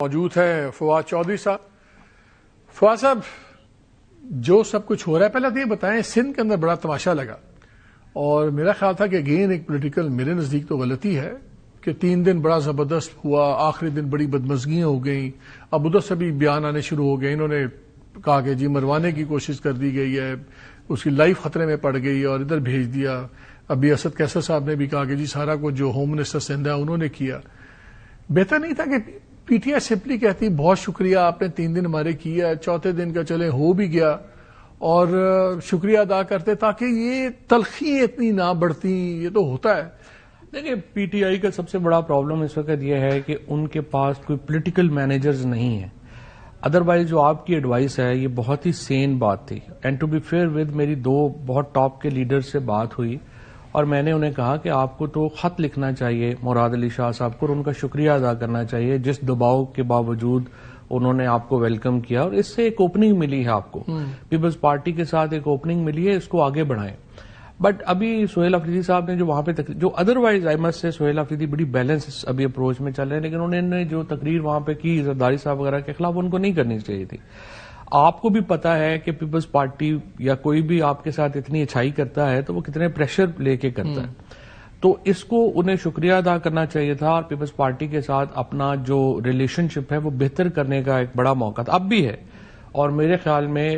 موجود ہے فواد چودھری صاحب. فواد صاحب، جو سب کچھ ہو رہا ہے پہلے تو یہ بتائیں، سندھ کے اندر بڑا تماشا لگا اور میرا خیال تھا کہ اگین ایک پولیٹیکل میرے نزدیک تو غلطی ہے کہ 3 دن بڑا زبردست ہوا، آخری دن بڑی بدمزگیاں ہو گئیں. اب ادھر سے بھی بیان آنے شروع ہو گئے، انہوں نے کہا کہ جی مروانے کی کوشش کر دی گئی ہے، اس کی لائف خطرے میں پڑ گئی اور ادھر بھیج دیا. ابھی اسد کیسر صاحب نے بھی کہا کہ جی سارا کچھ جو ہوم منسٹر سندھ ہے انہوں نے کیا. بہتر نہیں تھا کہ پی ٹی آئی سمپلی کہتی بہت شکریہ آپ نے 3 دن ہمارے کیا، چوتھے دن کا چلے ہو بھی گیا اور شکریہ ادا کرتے تاکہ یہ تلخیاں اتنی نہ بڑھتی. یہ تو ہوتا ہے. دیکھیں، پی ٹی آئی کا سب سے بڑا پرابلم اس وقت یہ ہے کہ ان کے پاس کوئی پولیٹیکل مینیجرز نہیں ہیں. ادروائز جو آپ کی ایڈوائس ہے یہ بہت ہی سین بات تھی. And to be fair with میری 2 بہت ٹاپ کے لیڈر سے بات ہوئی اور میں نے انہیں کہا کہ آپ کو تو خط لکھنا چاہیے مراد علی شاہ صاحب کو اور ان کا شکریہ ادا کرنا چاہیے جس دباؤ کے باوجود انہوں نے آپ کو ویلکم کیا اور اس سے ایک اوپننگ ملی ہے آپ کو. پیپلز پارٹی کے ساتھ ایک اوپننگ ملی ہے، اس کو آگے بڑھائیں. بٹ ابھی سہیل افریدی صاحب نے جو وہاں پہ جو ادروائز آئی مس سے سہیل افریدی بڑی بیلنس ابھی اپروچ میں چل رہے ہیں، لیکن انہوں نے جو تقریر وہاں پہ کی زرداری صاحب وغیرہ کے خلاف ان کو نہیں کرنی چاہیے تھی. آپ کو بھی پتا ہے کہ پیپلز پارٹی یا کوئی بھی آپ کے ساتھ اتنی اچھائی کرتا ہے تو وہ کتنے پریشر لے کے کرتا ہے. تو اس کو انہیں شکریہ ادا کرنا چاہیے تھا اور پیپلز پارٹی کے ساتھ اپنا جو ریلیشن شپ ہے وہ بہتر کرنے کا ایک بڑا موقع تھا، اب بھی ہے. اور میرے خیال میں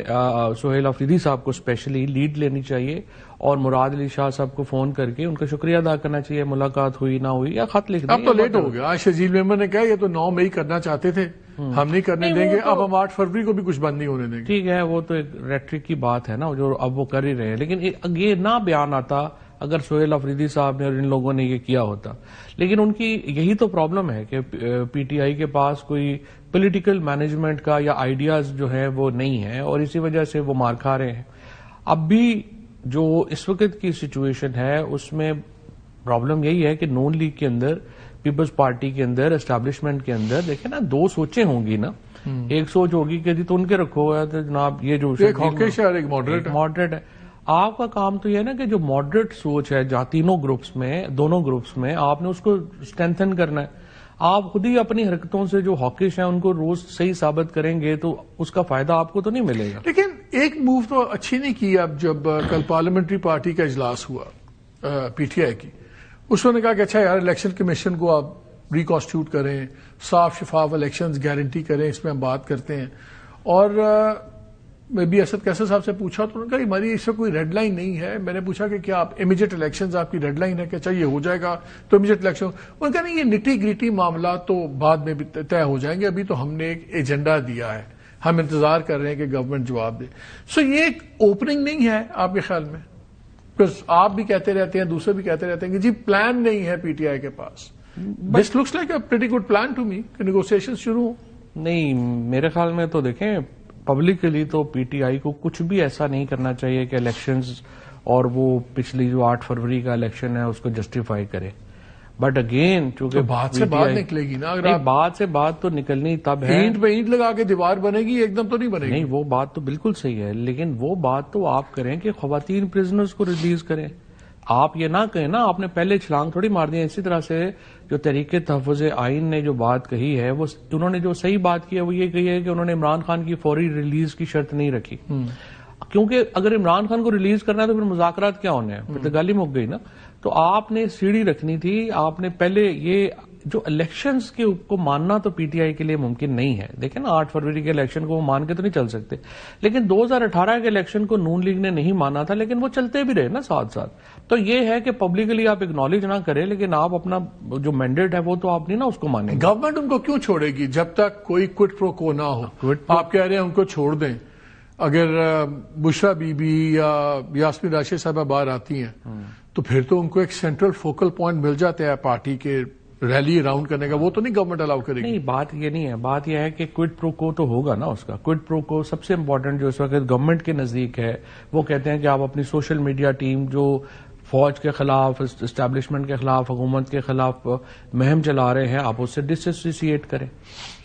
سہیل افریدی صاحب کو اسپیشلی لیڈ لینی چاہیے اور مراد علی شاہ صاحب کو فون کر کے ان کا شکریہ ادا کرنا چاہیے. ملاقات ہوئی نہ ہوئی یا خط لکھ دیں. اب تو لیٹ ہو گیا. آج شجیل ممبر نے کہا یہ تو 9 مئی کرنا چاہتے تھے، ہم نہیں کرنے دیں گے. اب ہم 8 فروری کو بھی کچھ بند نہیں ہونے دیں گے. ٹھیک ہے، وہ تو ایک ریٹرک کی بات ہے نا جو اب وہ کر ہی رہے ہیں، لیکن یہ نہ بیان آتا اگر سہیل افریدی صاحب نے اور ان لوگوں نے یہ کیا ہوتا. لیکن ان کی یہی تو پرابلم ہے کہ پی ٹی آئی کے پاس کوئی پولیٹیکل مینجمنٹ کا یا آئیڈیاز جو ہے وہ نہیں ہے اور اسی وجہ سے وہ مار کھا رہے ہیں. اب بھی جو اس وقت کی سچویشن ہے اس میں پرابلم یہی ہے کہ نون لیگ کے اندر، پیپلز پارٹی کے اندر، اسٹیبلشمنٹ کے اندر دیکھیں نا 2 سوچیں ہوں گی نا. ایک سوچ ہوگی کہ جی تو ان کے رکھو ہوا ہے جناب یہ جو ایک ہاکش ہے اور ایک ماڈریٹ ہے. آپ کا کام تو یہ ہے نا کہ جو ماڈریٹ سوچ ہے جہاں دونوں گروپس میں آپ نے اس کو اسٹرینتھن کرنا ہے. آپ خود ہی اپنی حرکتوں سے جو ہاکش ہیں ان کو روز صحیح ثابت کریں گے تو اس کا فائدہ آپ کو تو نہیں ملے گا. لیکن ایک موو تو اچھی نہیں کی. اب جب کل پارلیمنٹری پارٹی کا اجلاس ہوا پی ٹی آئی کی، اس نے کہا کہ اچھا یار الیکشن کمیشن کو آپ ریکانسٹیٹیوٹ کریں، صاف شفاف الیکشنز گارنٹی کریں، اس میں ہم بات کرتے ہیں. اور میں بھی اسد کیسر صاحب سے پوچھا تو انہوں نے کہا ہماری اس سے کوئی ریڈ لائن نہیں ہے. میں نے پوچھا کہ کیا آپ امیجیٹ الیکشنز آپ کی ریڈ لائن ہے کہ چاہیے ہو جائے گا تو امیجیٹ الیکشن؟ انہوں نے کہا نہیں، یہ نٹی گریٹی معاملات تو بعد میں بھی طے ہو جائیں گے، ابھی تو ہم نے ایک ایجنڈا دیا ہے، ہم انتظار کر رہے ہیں کہ گورنمنٹ جواب دے. سو یہ ایک اوپننگ نہیں ہے آپ کے خیال میں؟ بس آپ بھی کہتے رہتے ہیں، دوسرے بھی کہتے رہتے ہیں کہ جی پلان نہیں ہے پی ٹی آئی کے پاس. This looks like a pretty good plan to me کہ نیگوسیشن شروع ہوں. نہیں، میرے خیال میں تو دیکھیں پبلکلی تو پی ٹی آئی کو کچھ بھی ایسا نہیں کرنا چاہیے کہ الیکشنز اور وہ پچھلی جو 8 فروری کا الیکشن ہے اس کو جسٹیفائی کرے. بٹ اگین چونکہ بات سے بات نکلے گی نا، اگر بات سے بات تو نکلنی تب ہے. اینٹ پہ اینٹ لگا کے دیوار بنے گی، ایک دم تو نہیں بنے گی. نہیں، وہ بات تو بالکل صحیح ہے، لیکن وہ بات تو آپ کریں کہ خواتین پرزنرز کو ریلیز کریں. آپ یہ نہ کہیں نا آپ نے پہلے چھلانگ تھوڑی مار دی. اسی طرح سے جو تحریک تحفظ آئین نے جو بات کہی ہے وہ انہوں نے جو صحیح بات کی ہے وہ یہ کہی ہے کہ انہوں نے عمران خان کی فوری ریلیز کی شرط نہیں رکھی. کیونکہ اگر عمران خان کو ریلیز کرنا ہے تو پھر مذاکرات کیا ہونے ہیں، پھر تو گالی مک گئی نا. تو آپ نے سیڑھی رکھنی تھی. آپ نے پہلے یہ جو الیکشنز کے کو ماننا تو پی ٹی آئی کے لیے ممکن نہیں ہے. دیکھیں نا 8 فروری کے الیکشن کو وہ مان کے تو نہیں چل سکتے، لیکن 2018 کے الیکشن کو نون لیگ نے نہیں مانا تھا لیکن وہ چلتے بھی رہے نا ساتھ ساتھ. تو یہ ہے کہ پبلکلی آپ اگنالج نہ کریں لیکن آپ اپنا جو مینڈیٹ ہے وہ تو آپ نہیں نا اس کو مانیں. گورنمنٹ ان کو کیوں چھوڑے گی جب تک کوئی کوئٹ پرو کو نہ ہو؟ آپ کہہ رہے ہیں ان کو چھوڑ دیں. اگر بشرا بی بی یا یاسمین راشد صاحبہ باہر آتی ہیں تو پھر تو ان کو ایک سینٹرل فوکل پوائنٹ مل جاتا ہے پارٹی کے ریلی اراؤنڈ کرنے کا. وہ تو نہیں گورنمنٹ الاؤ کرے گی. نہیں، بات یہ نہیں ہے. بات یہ ہے کہ کوئٹ پرو کو تو ہوگا نا اس کا. کوئٹ پرو کو سب سے امپورٹنٹ جو اس وقت گورنمنٹ کے نزدیک ہے وہ کہتے ہیں کہ آپ اپنی سوشل میڈیا ٹیم جو فوج کے خلاف، اسٹیبلشمنٹ کے خلاف، حکومت کے خلاف مہم چلا رہے ہیں آپ اس سے ڈس ایسوسیٹ کریں.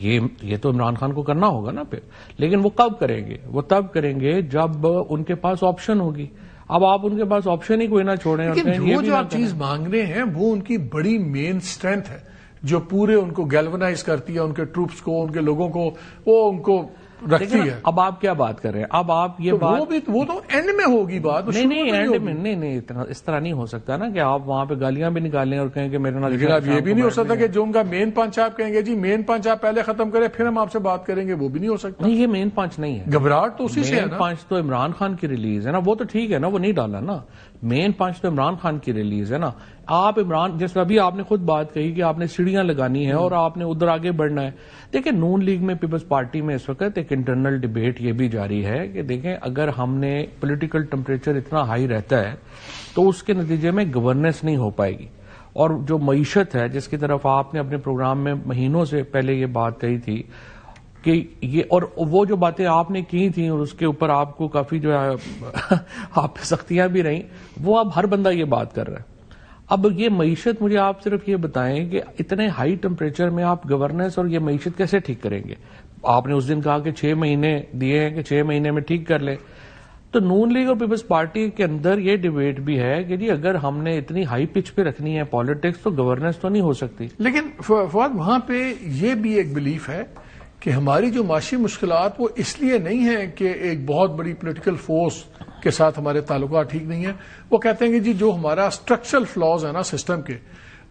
یہ تو عمران خان کو کرنا ہوگا نا پھر. لیکن وہ کب کریں گے؟ وہ تب کریں گے جب ان کے پاس آپشن ہوگی. اب آپ ان کے پاس آپشن ہی کوئی نہ چھوڑیں. لیکن جو آپ چیز مانگ رہے ہیں وہ ان کی بڑی مین اسٹرینتھ ہے. جو پورے ان کو گیلونائز کرتی ہے، ان کے ٹروپس کو، ان کے لوگوں کو، وہ ان کو رکھتی ہے. اب آپ کیا بات کر رہے ہیں؟ اب آپ یہ بات وہ تو اینڈ میں ہوگی بات. نہیں اینڈ میں نہیں اس طرح نہیں ہو سکتا نا کہ آپ وہاں پہ گالیاں بھی نکالیں اور کہیں کہ میرے نال. لیکن اب یہ بھی نہیں ہو سکتا کہ جو ان کا مین پنچ آپ کہیں گے جی مین پنچ آپ پہلے ختم کریں پھر ہم آپ سے بات کریں گے، وہ بھی نہیں ہو سکتا. نہیں، یہ مین پنچ نہیں ہے. گھبراہٹ تو اسی سے ہے نا. مین پنچ تو عمران خان کی ریلیز ہے نا، وہ تو ٹھیک ہے نا، وہ نہیں ڈالا نا. مین پنچ تو عمران خان کی ریلیز ہے نا. آپ عمران، جیسے ابھی آپ نے خود بات کہی کہ آپ نے سیڑھیاں لگانی ہے اور آپ نے ادھر آگے بڑھنا ہے. دیکھیں نون لیگ میں، پیپلز پارٹی میں اس وقت ایک انٹرنل ڈیبیٹ یہ بھی جاری ہے کہ دیکھیں اگر ہم نے پولیٹیکل ٹمپریچر اتنا ہائی رہتا ہے تو اس کے نتیجے میں گورننس نہیں ہو پائے گی. اور جو معیشت ہے جس کی طرف آپ نے اپنے پروگرام میں مہینوں سے پہلے یہ بات کہی تھی کہ یہ، اور وہ جو باتیں آپ نے کی تھیں اور اس کے اوپر آپ کو کافی جو ہے آپ پہ سختیاں بھی رہیں، وہ اب ہر بندہ یہ بات کر رہا ہے. اب یہ معیشت، مجھے آپ صرف یہ بتائیں کہ اتنے ہائی ٹمپریچر میں آپ گورننس اور یہ معیشت کیسے ٹھیک کریں گے؟ آپ نے اس دن کہا کہ 6 مہینے دیے ہیں کہ 6 مہینے میں ٹھیک کر لیں. تو نون لیگ اور پیپلز پارٹی کے اندر یہ ڈیبیٹ بھی ہے کہ جی اگر ہم نے اتنی ہائی پچ پہ رکھنی ہے پالیٹکس تو گورننس تو نہیں ہو سکتی. لیکن فواد وہاں پہ یہ بھی ایک بلیف ہے کہ ہماری جو معاشی مشکلات وہ اس لیے نہیں ہیں کہ ایک بہت بڑی پولیٹیکل فورس کے ساتھ ہمارے تعلقات ٹھیک نہیں ہیں. وہ کہتے ہیں کہ جی جو ہمارا اسٹرکچرل فلاز ہے نا سسٹم کے،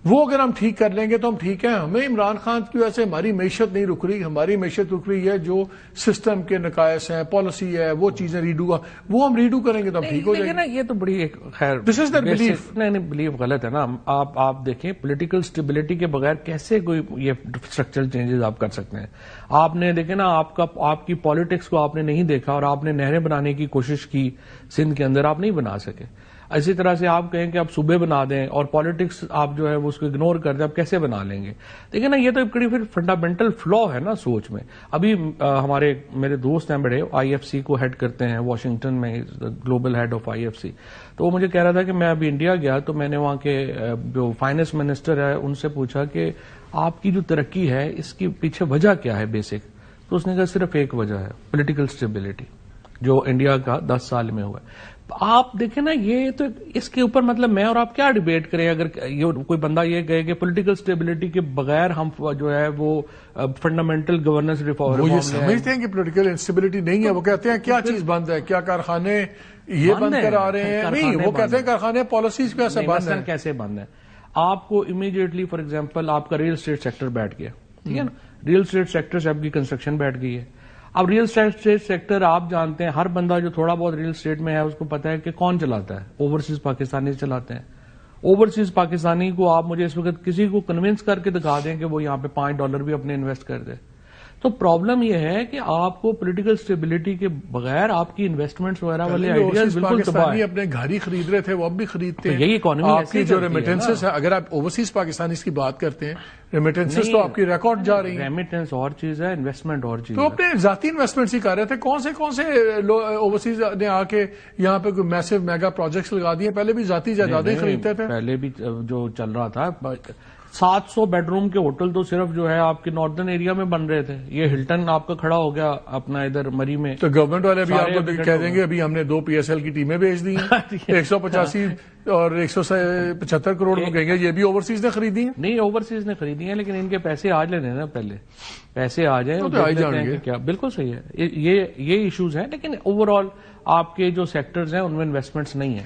وہ اگر ہم ٹھیک کر لیں گے تو ہم ٹھیک ہیں. ہمیں عمران خان کی وجہ سے ہماری معیشت نہیں رک رہی، ہماری معیشت رک رہی ہے جو سسٹم کے نقائص ہیں، پالیسی ہے، وہ چیزیں ریڈو، وہ ہم ریڈو کریں گے تو ہم ٹھیک ہو جائیں گے. یہ تو بڑی ایک خیر دس از دیٹ بلیف. نہیں بلیف غلط ہے نا. آپ دیکھیں پولیٹیکل اسٹیبلٹی کے بغیر کیسے کوئی یہ اسٹرکچرل چینجز آپ کر سکتے ہیں؟ آپ نے دیکھیں نا، آپ کی پالیٹکس کو آپ نے نہیں دیکھا اور آپ نے نہریں بنانے کی کوشش کی سندھ کے اندر، آپ نہیں بنا سکے. اسی طرح سے آپ کہیں کہ آپ صوبے بنا دیں اور پالیٹکس آپ جو ہے وہ اس کو اگنور کر دیں، آپ کیسے بنا لیں گے؟ دیکھیں نا، یہ تو ایک پھر فنڈامنٹل فلا ہے نا سوچ میں. ابھی میرے دوست ہیں بڑے، آئی ایف سی کو ہیڈ کرتے ہیں واشنگٹن میں، global head of I F C. تو وہ مجھے کہہ رہا تھا کہ میں ابھی انڈیا گیا تو میں نے وہاں کے جو فائنانس منسٹر ہے ان سے پوچھا کہ آپ کی جو ترقی ہے اس کی پیچھے وجہ کیا ہے بیسک؟ تو اس نے کہا صرف ایک وجہ ہے، پولیٹیکل اسٹیبلٹی، جو انڈیا کا 10 سال میں ہوا ہے. آپ دیکھیں نا، یہ تو اس کے اوپر مطلب میں اور آپ کیا ڈیبیٹ کریں اگر کوئی بندہ یہ کہے کہ پولیٹیکل اسٹیبلٹی کے بغیر ہم جو ہے وہ فنڈامنٹل گورننس ریفارم. وہ یہ سمجھتے ہیں کہ پولیٹیکل انسٹیبلٹی نہیں ہے. وہ کہتے ہیں کیا چیز بند ہے، کیا کارخانے یہ بند کرا رہے ہیں؟ نہیں، وہ کہتے ہیں کارخانے پالیسیز کیسے بند ہیں. کیسے بند ہے؟ آپ کو امیڈیٹلی فار ایگزامپل آپ کا ریل اسٹیٹ سیکٹر بیٹھ گیا، ٹھیک ہے نا، ریل اسٹیٹ سیکٹر سے آپ کی کنسٹرکشن بیٹھ گئی ہے. اب ریل اسٹیٹ سیکٹر آپ جانتے ہیں، ہر بندہ جو تھوڑا بہت ریل اسٹیٹ میں ہے اس کو پتا ہے کہ کون چلاتا ہے، اوورسیز پاکستانی چلاتے ہیں. اوورسیز پاکستانی کو آپ مجھے اس وقت کسی کو کنونس کر کے دکھا دیں کہ وہ یہاں پہ $5 بھی اپنے انویسٹ کر دے. تو پرابلم یہ ہے کہ آپ کو پولیٹیکل اسٹیبلٹی کے بغیر آپ کی انویسٹمنٹس وغیرہ والے آئیڈیاز بالکل تباہ ہیں. اپنے گھر ہی خرید رہے تھے، وہ اب بھی خریدتے ہیں. یہی اکانومی آپ کی جو ریمیٹنسز ہے، اگر آپ اوورسیز پاکستانیز کی بات کرتے ہیں، ریمیٹنسز تو آپ کی ریکارڈ جا رہی ہیں. ریمیٹنس اور چیز ہے، انویسٹمنٹ اور چیز ہے. تو اپنے ذاتی انویسٹمنٹس ہی کر رہے تھے. کون سے اوورسیز نے آ کے یہاں پہ کوئی میسو میگا پروجیکٹس لگا دیے؟ پہلے بھی ذاتی جائیدادیں خریدتے تھے. پہلے بھی جو چل رہا تھا 700 بیڈ روم کے ہوٹل تو صرف جو ہے آپ کے ناردرن ایریا میں بن رہے تھے. یہ ہلٹن آپ کا کھڑا ہو گیا اپنا ادھر مری میں. تو گورنمنٹ والے بھی آپ کو کہہ دیں گے ابھی ہم نے 2 PSL کی ٹیمیں بھیج دی ہیں 185 اور 175 کروڑ میں کہیں گے یہ بھی اوورسیز نے خریدی ہیں. نہیں، اوورسیز نے خریدی ہیں لیکن ان کے پیسے آج لینے نا، پہلے پیسے آ جائیں کیا. بالکل صحیح ہے، یہ ایشوز ہیں. لیکن اوور آل آپ کے جو سیکٹرز ہیں ان میں انویسٹمنٹس نہیں ہیں.